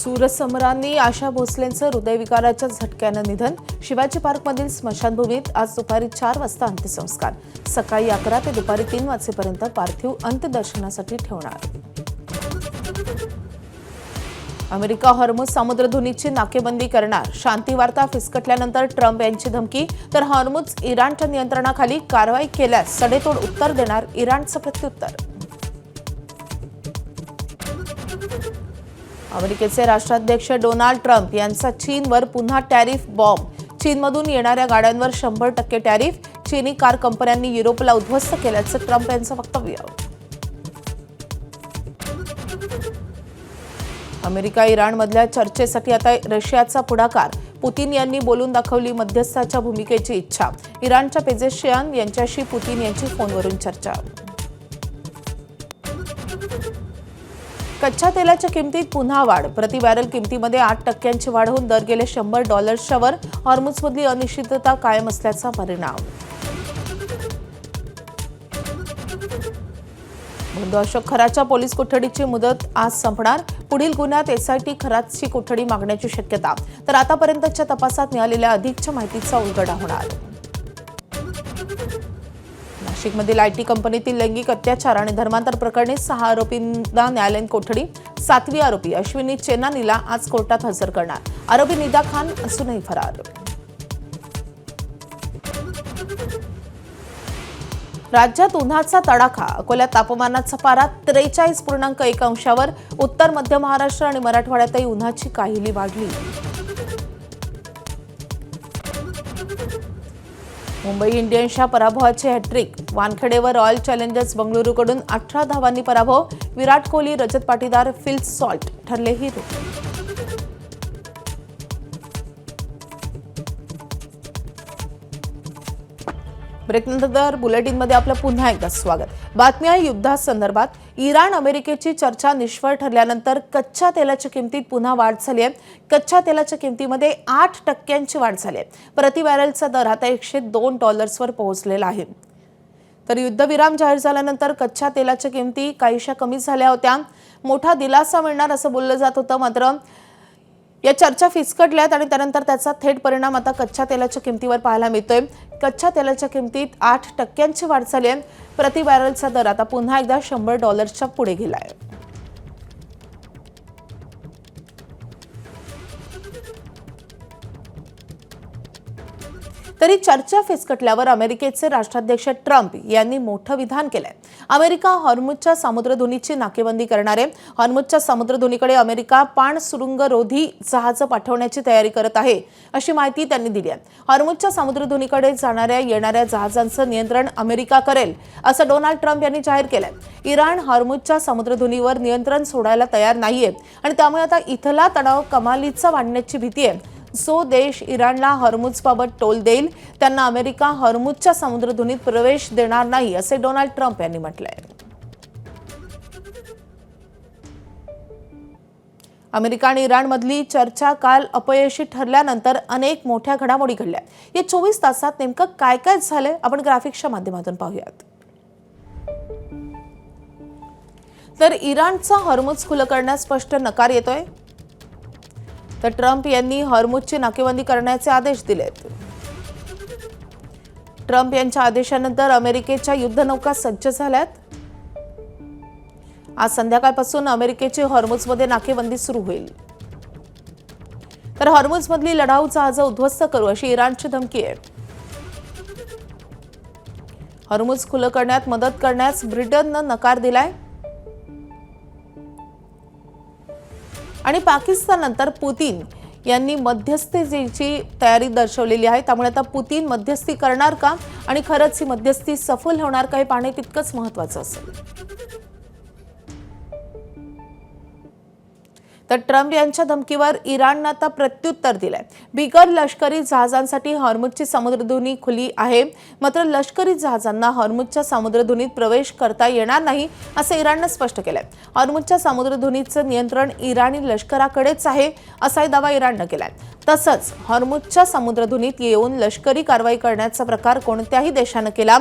सूरसमरांनी आशा भोसलेंचं हृदयविकाराच्या झटक्यानं निधन. शिवाजी पार्कमधील स्मशानभूमीत आज दुपारी 4 वाजता अंत्यसंस्कार. सकाळी 11 ते दुपारी 3 वाजेपर्यंत पार्थिव अंत्यदर्शनासाठी ठेवणार. अमेरिका हॉर्मुझ सामुद्रधुनीची नाकेबंदी करणार. शांती वार्ता फिसकटल्यानंतर ट्रम्प यांची धमकी. तर हॉर्मुझ इराणच्या नियंत्रणाखाली कारवाई केल्यास सडेतोड उत्तर देणार इराणचं प्रत्युत्तर. अमेरिकेचे राष्ट्राध्यक्ष डोनाल्ड ट्रम्प यांचा चीनवर पुन्हा टॅरिफ बॉम्ब. चीनमधून येणाऱ्या गाड्यांवर 100% टॅरिफ. चीनी कार कंपन्यांनी युरोपला उद्ध्वस्त केल्याचं ट्रम्प यांचं वक्तव्य. अमेरिका इराणमधल्या चर्चेसाठी आता रशियाचा पुढाकार. पुतीन यांनी बोलून दाखवली मध्यस्थाच्या भूमिकेची इच्छा. इराणच्या पेजेशियान यांच्याशी पुतीन यांची फोनवरून चर्चा. कच्च्या तेलाच्या किमतीत पुन्हा वाढ. प्रति बॅरल किमतीमध्ये 8% वाढ होऊन दर गेले $100 वर. हॉर्मुझमधली अनिश्चितता कायम असल्याचा परिणाम. बंधू अशोक खराच्या पोलीस कोठडीची मुदत आज संपणार. पुढील गुन्ह्यात SIT खराची कोठडी मागण्याची शक्यता. तर आतापर्यंतच्या तपासात मिळालेल्या अधिकच्या माहितीचा उलगडा होणार. नाशिकमधील IT कंपनीतील लैंगिक अत्याचार आणि धर्मांतर प्रकरणी 6 आरोपींना न्यायालयीन कोठडी. 7वी आरोपी अश्विनी चेन्नानीला आज कोर्टात हजर करणार. आरोपी निदा खान असूनही फरार. राज्यात उन्हाचा तडाखा. अकोल्यात तापमानाचा पारा 43.1 अंशावर. उत्तर मध्य महाराष्ट्र आणि मराठवाड्यातही उन्हाची काहिली वाढली. मुंबई इंडियन्सच्या पराभवाचे हॅट्रिक. वानखेडेवर रॉयल चॅलेंजर्स बंगळुरूकडून 18 धावांनी पराभव. विराट कोहली, रजत पाटीदार, फिल सॉल्ट ठरले हिरो. ब्रेकनंतर बुलेटिनमध्ये आपलं पुन्हा एकदा स्वागत. बातमी आहे युद्धासंदर्भात. इराण अमेरिकेची चर्चा निष्फळ ठरल्यानंतर कच्च्या तेलाच्या किमतीत पुन्हा वाढ झाली आहे. कच्च्या तेलाच्या किमतीमध्ये 8% वाढ झाली आहे. प्रति बॅरलचा दर आता $102 वर पोहोचलेला आहे. तर युद्धविराम जाहीर झाल्यानंतर कच्च्या तेलाच्या किमती काहीशा कमी झाल्या होत्या. मोठा दिलासा मिळणार असं बोललं जात होतं. मात्र या चर्चा फिसकटल्यात आणि त्यानंतर त्याचा थेट परिणाम आता कच्च्या तेलाच्या किमतीवर पाहायला मिळतोय. कच्च्या तेलाच्या किमतीत 8% वाढ झाली आहे. प्रति बॅरलचा दर आता पुन्हा एकदा $100च्या पुढे गेलाय. तरी चर्चा फिसकटल्यावर अमेरिकेचे राष्ट्राध्यक्ष ट्रम्प यांनी मोठं विधान केलंय. अमेरिका हॉर्मुझच्या सामुद्रधुनीची नाकेबंदी करणार आहे. हॉर्मुझच्या सामुद्रधुनीकडे अमेरिका पाणसुरुंगरोधी जहाज पाठवण्याची तयारी करत आहे अशी माहिती त्यांनी दिली आहे. हॉर्मुझच्या सामुद्रधुनीकडे जाणाऱ्या येणाऱ्या जहाजांचं नियंत्रण अमेरिका करेल असं डोनाल्ड ट्रम्प यांनी जाहीर केलंय. इराण हॉर्मुझच्या सामुद्रधुनीवर नियंत्रण सोडायला तयार नाहीये आणि त्यामुळे आता इथला तणाव कमालीचा वाढण्याची भीती आहे. जो देश इराणला हॉर्मुझबाबत टोल देईल त्यांना अमेरिका हॉर्मुझच्या सामुद्रधुनीत प्रवेश देणार नाही असे डोनाल्ड ट्रम्प यांनी म्हटलंय. अमेरिका आणि इराणमधली चर्चा काल अपयशी ठरल्यानंतर अनेक मोठ्या घडामोडी घडल्या. या 24 तासात नेमकं काय काय झालंय आपण ग्राफिक्सच्या माध्यमातून पाहूयात. तर इराणचा हॉर्मुझ खुलं करण्यास स्पष्ट नकार येतोय. तर ट्रम्प यांनी हॉर्मुझची नाकेबंदी करण्याचे आदेश दिलेत. ट्रम्प यांच्या आदेशानंतर अमेरिकेच्या युद्धनौका सज्ज झाल्यात. आज संध्याकाळपासून अमेरिकेची हॉर्मुझमध्ये नाकेबंदी सुरू होईल. तर हॉर्मुझमधली लढाऊ जहाजं उद्ध्वस्त करू अशी इराणची धमकी आहे. हॉर्मुझ खुलं करण्यात मदत करण्यास ब्रिटननं नकार दिलाय. आणि पाकिस्ताननंतर पुतीन यांनी मध्यस्थीची तयारी दर्शवलेली आहे. त्यामुळे आता पुतीन मध्यस्थी करणार का आणि खरंच ही मध्यस्थी सफल होणार का हे पाहणे तितकंच महत्त्वाचं असेल. तर ट्रम्प यांच्या धमकीवर इराणनं आता प्रत्युत्तर दिलंय. बिगर लष्करी जहाजांसाठी हॉर्मुझची सामुद्रधुनी खुली आहे. मात्र लष्करी जहाजांना हॉर्मुझच्या सामुद्रधुनीत प्रवेश करता येणार नाही असं इराणनं स्पष्ट केलंय. हॉर्मुझच्या सामुद्रधुनीचं नियंत्रण इराणी लष्कराकडेच आहे असाही दावा इराणनं केलाय. तसंच हॉर्मुझच्या सामुद्रधुनीत येऊन लष्करी कारवाई करण्याचा प्रकार कोणत्याही देशानं केला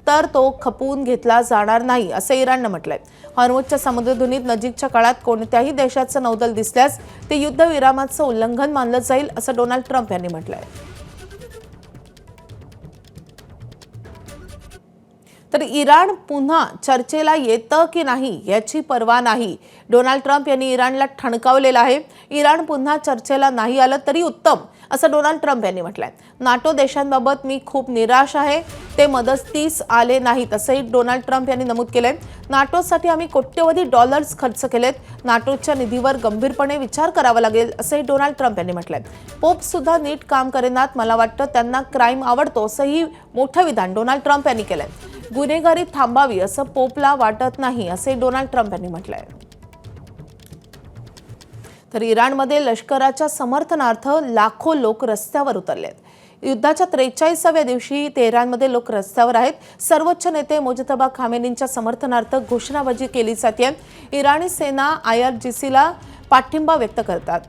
तर तो खपवून घेतला जाणार नाही असं इराणनं म्हटलंय. हॉर्मुझच्या समुद्रधुनीत नजीकच्या काळात कोणत्याही देशाचं नौदल दिसल्यास ते युद्धविरामाचं उल्लंघन मानलं जाईल असं डोनाल्ड ट्रम्प यांनी म्हटलंय. तर इराण पुन्हा चर्चेला येतं की नाही याची पर्वा नाही. डोनाल्ड ट्रम्प यांनी इराणला ठणकावलेलं आहे. इराण पुन्हा चर्चेला नाही आलं तरी उत्तम असं डोनाल्ड ट्रम्प यांनी म्हटलंय. नाटो देशांबाबत मी खूप निराश आहे. ते मदतीस आले नाहीत असंही डोनाल्ड ट्रम्प यांनी नमूद केलंय. नाटोसाठी आम्ही कोट्यवधी डॉलर्स खर्च केलेत. नाटोच्या निधीवर गंभीरपणे विचार करावा लागेल असंही डोनाल्ड ट्रम्प यांनी म्हटलंय. पोप सुद्धा नीट काम करेनात. मला वाटतं त्यांना क्राईम आवडतो असंही मोठं विधान डोनाल्ड ट्रम्प यांनी केलंय. गुन्हेगारी थांबावी असं पोपला वाटत नाही असे डोनाल्ड ट्रम्प यांनी म्हटलंय. तर इराणमध्ये लष्कराच्या समर्थनार्थ लाखो लोक रस्त्यावर उतरलेत. युद्धाच्या 43व्या दिवशी तेहरानमध्ये लोक रस्त्यावर आहेत. सर्वोच्च नेते मुजतबा खामेनींच्या समर्थनार्थ घोषणाबाजी केली जाते. इराणी सेना IRGCला पाठिंबा व्यक्त करतात.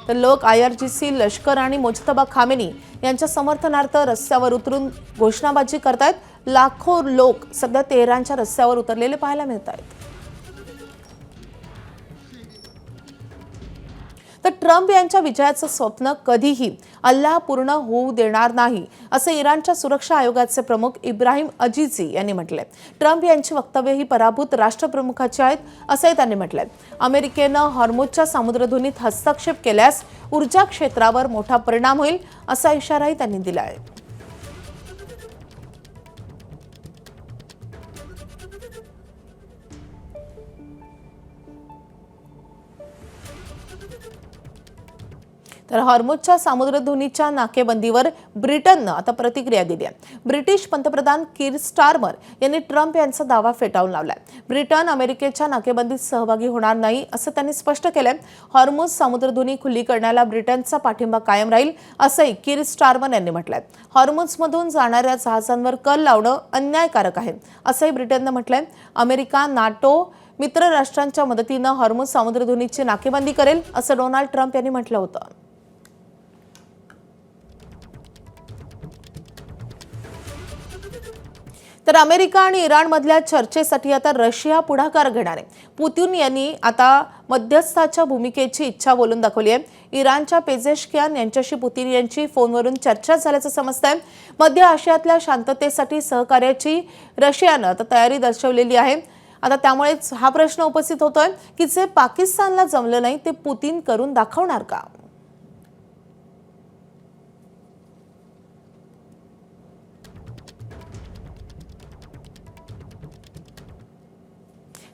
तर लोक IRGC, लष्कर आणि मुजतबा खामेनी यांच्या समर्थनार्थ रस्त्यावर उतरून घोषणाबाजी करतायत. लाखो लोक सध्या तेहरानच्या रस्त्यावर उतरलेले पाहायला मिळत आहेत. तर ट्रम्प यांच्या विजयाचं स्वप्न कधीही अल्लाह पूर्ण होऊ देणार नाही असं इराणच्या सुरक्षा आयोगाचे प्रमुख इब्राहिम अजीजी यांनी म्हटलंय. ट्रम्प यांची वक्तव्य ही पराभूत राष्ट्रप्रमुखाची आहेत असंही त्यांनी म्हटलंय. अमेरिकेनं हॉर्मुझच्या समुद्रधुनीत हस्तक्षेप केल्यास ऊर्जा क्षेत्रावर मोठा परिणाम होईल असा इशाराही त्यांनी दिला आहे. तर हॉर्मुझच्या समुद्रधुनीच्या नाकेबंदीवर ब्रिटननं आता प्रतिक्रिया दिली आहे. ब्रिटिश पंतप्रधान कीर स्टारमर यांनी ट्रम्प यांचा दावा फेटाळून लावलाय. ब्रिटन अमेरिकेच्या नाकेबंदीत सहभागी होणार नाही असं त्यांनी स्पष्ट केलंय. हॉर्मुझ समुद्रधुनी खुली करण्याला ब्रिटनचा पाठिंबा कायम राहील असंही कीर स्टारमर यांनी म्हटलंय. हॉर्मुझमधून जाणाऱ्या जहाजांवर कर लावणं अन्यायकारक आहे असंही ब्रिटननं म्हटलंय. अमेरिका, नाटो मित्र राष्ट्रांच्या मदतीनं हॉर्मुझ समुद्रधुनीची नाकेबंदी करेल असं डोनाल्ड ट्रम्प यांनी म्हटलं होतं. तर अमेरिका आणि इराणमधल्या चर्चेसाठी आता रशिया पुढाकार घेणार आहे. पुतिन यांनी आता मध्यस्थाच्या भूमिकेची इच्छा बोलून दाखवली आहे. इराणच्या पेजेशकियान यांच्याशी पुतिन यांची फोनवरून चर्चा झाल्याचं समजतंय. मध्य आशियातल्या शांततेसाठी सहकार्याची रशियानं आता तयारी दर्शवलेली आहे. आता त्यामुळेच हा प्रश्न उपस्थित होतोय की जे पाकिस्तानला जमलं नाही ते पुतिन करून दाखवणार का?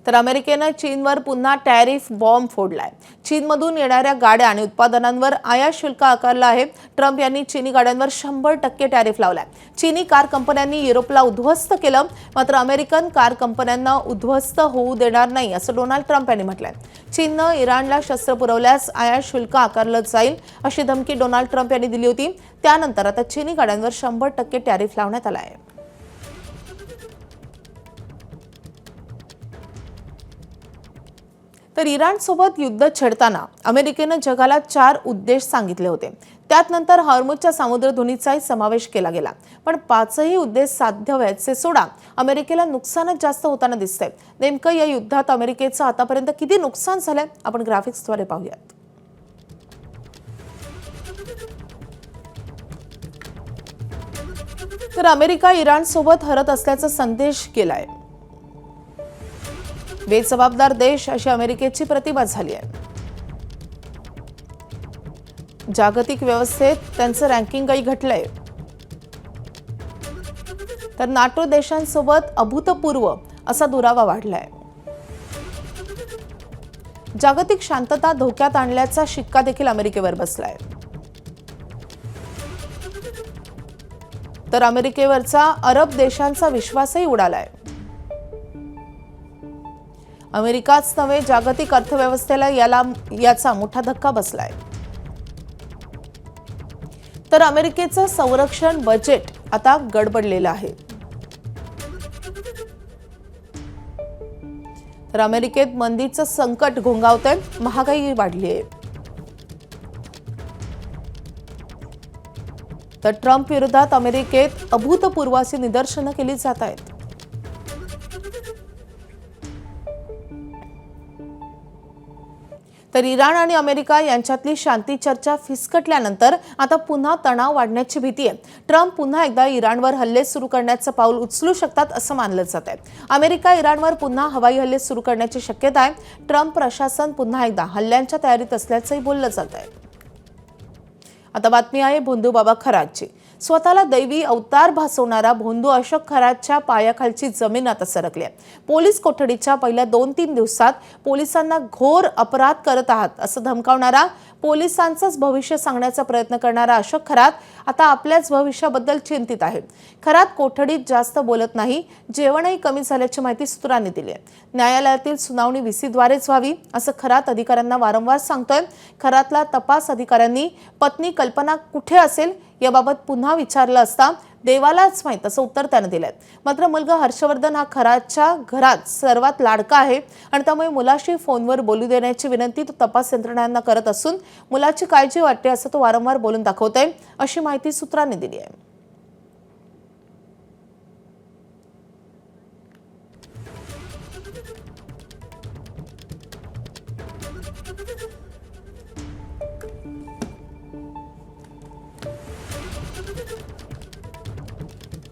तर अमेरिकेनं चीनवर पुन्हा टॅरिफ बॉम्ब फोडलाय. चीनमधून येणाऱ्या गाड्या आणि उत्पादनांवर आयात शुल्क आकारलं आहे. ट्रम्प यांनी चीनी गाड्यांवर 100% टॅरिफ लावलाय. चीनी कार कंपन्यांनी युरोपला उद्ध्वस्त केलं, मात्र अमेरिकन कार कंपन्यांना उद्ध्वस्त होऊ देणार नाही असं डोनाल्ड ट्रम्प यांनी म्हटलंय. चीननं इराणला शस्त्र पुरवल्यास आयात शुल्क आकारलं जाईल अशी धमकी डोनाल्ड ट्रम्प यांनी दिली होती. त्यानंतर आता चीनी गाड्यांवर 100% टॅरिफ लावण्यात आलं आहे. तर इराणसोबत युद्ध छेडताना अमेरिकेनं जगाला 4 उद्देश सांगितले होते. त्यात नंतर हॉर्मुझच्या समुद्रधुनीचाही समावेश केला गेला. पण 5ही उद्देश साध्य व्हायचे सोडा अमेरिकेला नुकसानच जास्त होताना दिसतंय. नेमकं या युद्धात अमेरिकेचं आतापर्यंत किती नुकसान झालंय आपण ग्राफिक्सद्वारे पाहूयात. तर अमेरिका इराणसोबत हरत असल्याचा संदेश केलाय. बेजबाबदार देश अशी अमेरिकेची प्रतिमा झाली आहे. जागतिक व्यवस्थेत त्यांचं रँकिंगही घटलंय. तर नाटो देशांसोबत अभूतपूर्व असा दुरावा वाढलाय. जागतिक शांतता धोक्यात आणल्याचा शिक्का देखील अमेरिकेवर बसलाय. तर अमेरिकेवरचा अरब देशांचा विश्वासही उडालाय. अमेरिकाच नव्हे जागतिक अर्थव्यवस्थेला याचा मोठा धक्का बसलाय. तर अमेरिकेचं संरक्षण बजेट आता गडबडलेलं आहे. तर अमेरिकेत मंदीचं संकट घोंगावतंय, महागाई वाढली आहे. तर ट्रम्प विरोधात अमेरिकेत अभूतपूर्व अशी निदर्शनं केली जात आहेत। तर इराण आणि अमेरिका यांच्यातली शांती चर्चा फिसकटल्यानंतर आता पुन्हा तणाव वाढण्याची भीती आहे। ट्रम्प पुन्हा एकदा इराणवर हल्ले सुरू करण्याचं पाऊल उचलू शकतात असं मानलं जात आहे। अमेरिका इराणवर पुन्हा हवाई हल्ले सुरू करण्याची शक्यता आहे। ट्रम्प प्रशासन पुन्हा एकदा हल्ल्यांच्या तयारीत असल्याचंही बोललं जात आहे। आता बातमी आहे भोंदू बाबा खरातची। स्वतःला दैवी अवतार भासवणारा भोंदू अशोक खरातच्या पायाखालची जमीन आता सरकली आहे। पोलीस कोठडीच्या पहिल्या 2-3 दिवसात पोलिसांना घोर अपराध करत आहात असं धमकावणारा, पोलिसांचंच भविष्य सांगण्याचा प्रयत्न करणारा अशोक खरात आता आपल्याच भविष्याबद्दल चिंतित आहे। खरात कोठडीत जास्त बोलत नाही, जेवणही कमी झाल्याची माहिती सूत्रांनी दिली आहे। न्यायालयातील सुनावणी व्हीसीद्वारेच व्हावी असं खरात अधिकाऱ्यांना वारंवार सांगतोय। खरातला तपास अधिकाऱ्यांनी पत्नी कल्पना कुठे असेल याबाबत पुन्हा विचारलं असता देवालाच माहित असं उत्तर त्यानं दिलंय। मात्र मुलगा हर्षवर्धन हा खरातच्या घरात सर्वात लाडका आहे आणि त्यामुळे मुलाशी फोनवर बोलू देण्याची विनंती तो तपास यंत्रणांना करत असून मुलाची काळजी वाटते असं तो वारंवार बोलून दाखवतोय अशी माहिती सूत्रांनी दिली आहे।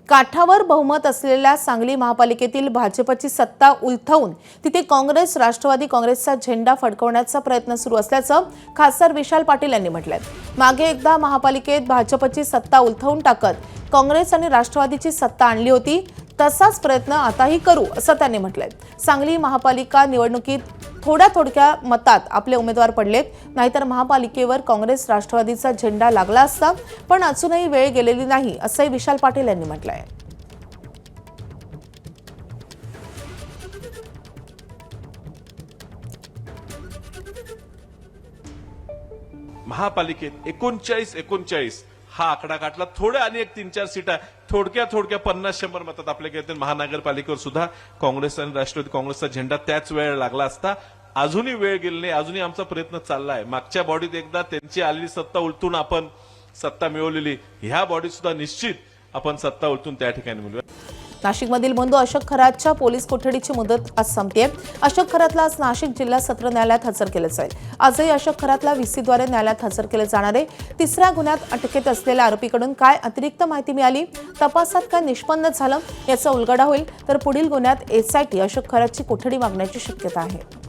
काठावर बहुमत असलेल्या सांगली महापालिकेतील भाजपची सत्ता उलथवून तिथे काँग्रेस राष्ट्रवादी काँग्रेसचा झेंडा फडकवण्याचा प्रयत्न सुरू असल्याचं खासदार विशाल पाटील यांनी म्हटलंय। मागे एकदा महापालिकेत भाजपची सत्ता उलथवून टाकत काँग्रेस आणि राष्ट्रवादीची सत्ता आणली होती, तसाच प्रयत्न आताही करू असं त्यांनी म्हटलंय। सांगली महापालिका निवडणुकीत थोड्या मतात आपले उमेदवार पडलेत, नाहीतर महापालिकेवर काँग्रेस राष्ट्रवादीचा झेंडा लागला असता, पण अजूनही वेळ गेलेली नाही असंही विशाल पाटील यांनी म्हटलंय। महापालिकेत 39 हा आकडा काढला। थोडे आणि एक 3-4 सीटा थोडक्या 50-100 मतात आपल्या घेतले। महानगरपालिकेवर सुद्धा काँग्रेस आणि राष्ट्रवादी काँग्रेसचा झेंडा त्याच वेळ लागला असता। अजूनही वेळ गेली नाही, अजूनही आमचा प्रयत्न चाललाय। मागच्या बॉडीत एकदा त्यांची आलेली सत्ता उलटून आपण सत्ता मिळवलेली, ह्या बॉडीत सुद्धा निश्चित आपण सत्ता उलटून त्या ठिकाणी मिळवू। नाशिकमधील भोंदू अशोक खरातच्या पोलीस कोठडीची मुदत आज संपते। अशोक खरातला आज नाशिक जिल्हा सत्र न्यायालयात हजर केलं जाईल। आजही अशोक खरातला व्हीसीद्वारे न्यायालयात हजर केले जाणार आहे। तिसऱ्या गुन्ह्यात अटकेत असलेल्या आरोपीकडून काय अतिरिक्त माहिती मिळाली, तपासात काय निष्पन्न झालं याचा उलगडा होईल, तर पुढील गुन्ह्यात एसआयटी अशोक खरातची कोठडी मागण्याची शक्यता आहे।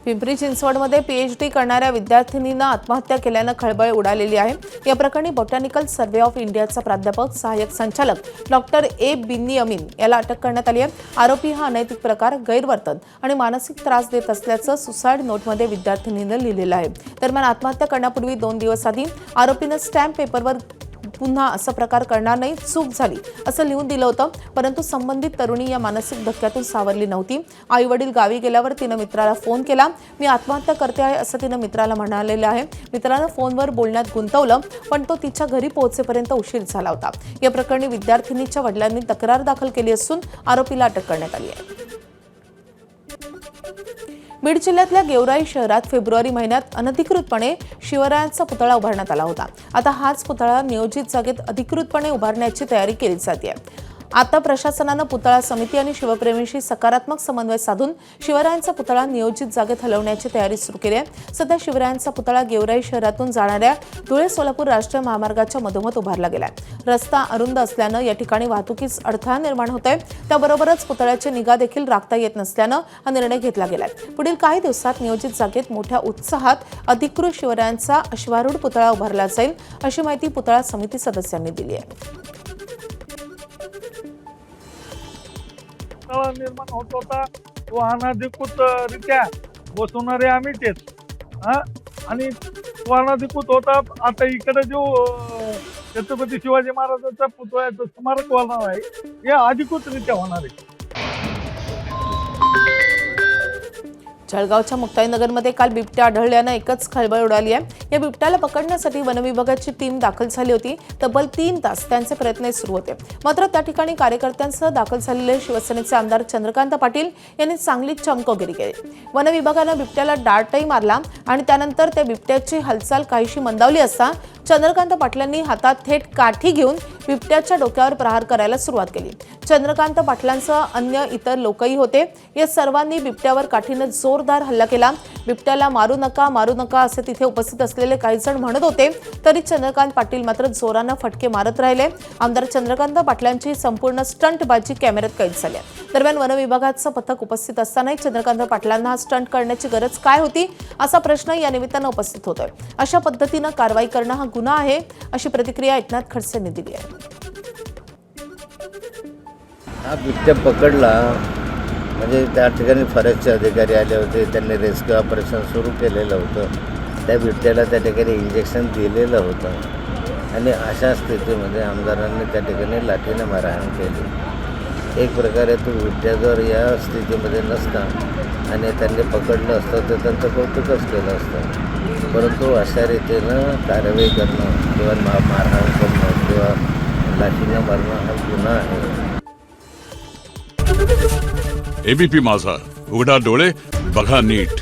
पिंपरी चिंचवडमध्ये पीएचडी करणाऱ्या विद्यार्थिनीनं आत्महत्या केल्यानं खळबळ उडालेली आहे। या प्रकरणी बॉटॅनिकल सर्व्हे ऑफ इंडियाचा प्राध्यापक सहाय्यक संचालक डॉक्टर ए बिन्यामीन याला अटक करण्यात आली आहे। आरोपी हा अनैतिक प्रकार, गैरवर्तन आणि मानसिक त्रास देत असल्याचं सुसाईड नोटमध्ये विद्यार्थिनीनं लिहिलेलं आहे। दरम्यान आत्महत्या करण्यापूर्वी 2 दिवस आधी आरोपीनं स्टॅम्प पेपरवर पुन्हा असा प्रकार करणार नाही, चूक झाली असं लिहून दिलं होतं, परंतु संबंधित तरुणी या मानसिक धक्क्यातून सावरली नव्हती। आई वडील गावी गेल्यावर तिनं मित्राला फोन केला, मी आत्महत्या करते आहे असं तिनं मित्राला म्हणालेलं आहे। मित्रानं फोनवर बोलण्यात गुंतवलं, पण तो तिच्या घरी पोहोचेपर्यंत उशीर झाला होता। या प्रकरणी विद्यार्थिनीच्या वडिलांनी तक्रार दाखल केली असून आरोपीला अटक करण्यात आली आहे। बीड जिल्ह्यातल्या गेवराई शहरात फेब्रुवारी महिन्यात अनधिकृतपणे शिवरायांचा पुतळा उभारण्यात आला होता। आता हाच पुतळा नियोजित जागेत अधिकृतपणे उभारण्याची तयारी केली जाते आहे। आता प्रशासनानं पुतळा समिती आणि शिवप्रेमींशी सकारात्मक समन्वय साधून शिवरायांचा पुतळा नियोजित जागेत हलवण्याची तयारी सुरू केली आहे। सध्या शिवरायांचा पुतळा गेवराई शहरातून जाणाऱ्या धुळे-सोलापूर राष्ट्रीय महामार्गाच्या मधोमध उभारला गेलाय। रस्ता अरुंद असल्यानं या ठिकाणी वाहतुकीस अडथळा निर्माण होतोय। त्याबरोबरच पुतळ्याची निगा देखील राखता येत नसल्यानं हा निर्णय घेतला गेलाय। पुढील काही दिवसात नियोजित जागेत मोठ्या उत्साहात अधिकृत शिवरायांचा अश्वारूढ पुतळा उभारला जाईल अशी माहिती पुतळा समिती सदस्यांनी दिली आहे। निर्माण होत होता तो अनधिकृतरित्या बसवणारे आम्हीच आहेत आणि तो अनधिकृत होता। आता इकडे जो छत्रपती शिवाजी महाराजांचा पुतळ्याचं स्मारक होणार आहे हे अधिकृतरित्या होणार आहे। जळगावच्या मुक्ताईनगरमध्ये काल बिबट्या आढळल्यानं एकच खळबळ उडाली आहे। या बिबट्याला पकडण्यासाठी वनविभागाची टीम दाखल झाली होती। तब्बल 3 तास त्यांचे प्रयत्न सुरू होते, मात्र त्या ठिकाणी कार्यकर्त्यांसह दाखल झालेले शिवसेनेचे आमदार चंद्रकांत पाटील यांनी चांगली चमकोगिरी केली। वनविभागानं बिबट्याला डार्टही मारला आणि त्यानंतर त्या बिबट्याची हालचाल काहीशी मंदावली असता चंद्रकांत पाटलांनी हातात थेट काठी घेऊन बिबट्याच्या डोक्यावर प्रहार करायला सुरुवात केली। चंद्रकांत पाटलांसह अन्य इतर लोकही होते। या सर्वांनी बिबट्यावर काठीने जोरदार हल्ला केला। बिबट्याला मारू नका असे तिथे उपस्थित असलेले काही जण म्हणत होते, तरी चंद्रकांत पाटील मात्र जोराने फटके मारत राहिले। आमदार चंद्रकांत पाटलांची संपूर्ण स्टंटबाजी कॅमेऱ्यात कैद झाली। दरम्यान वनविभागाचं पथक उपस्थित असतानाही चंद्रकांत पाटलांना हा स्टंट करण्याची गरज काय होती असा प्रश्न या निमित्तानं उपस्थित होतोय। अशा पद्धतीनं कारवाई करणं हा गुन्हा आहे, अशी प्रतिक्रिया एकनाथ खडसे यांनी दिली आहे। हा बिबट्या पकडला म्हणजे त्या ठिकाणी फॉरेस्टचे अधिकारी आले होते, त्यांनी रेस्क्यू ऑपरेशन सुरू केलेलं होतं। त्या बिबट्याला त्या ठिकाणी इंजेक्शन दिलेलं होतं आणि अशा स्थितीमध्ये आमदारांनी त्या ठिकाणी लाठीने मारहाण केली। एक प्रकारे तो बिबट्या जर या स्थितीमध्ये नसता आणि त्यांनी पकडलं असतं तर त्यांचं कौतुकच केलं असतं, परंतु अशा रीतीनं कारवाई करणं किंवा मारहाण करणं किंवा लाठीनं मारणं हा गुन्हा आहे। एबीपी माझा, उघडा डोळे बघा नीट।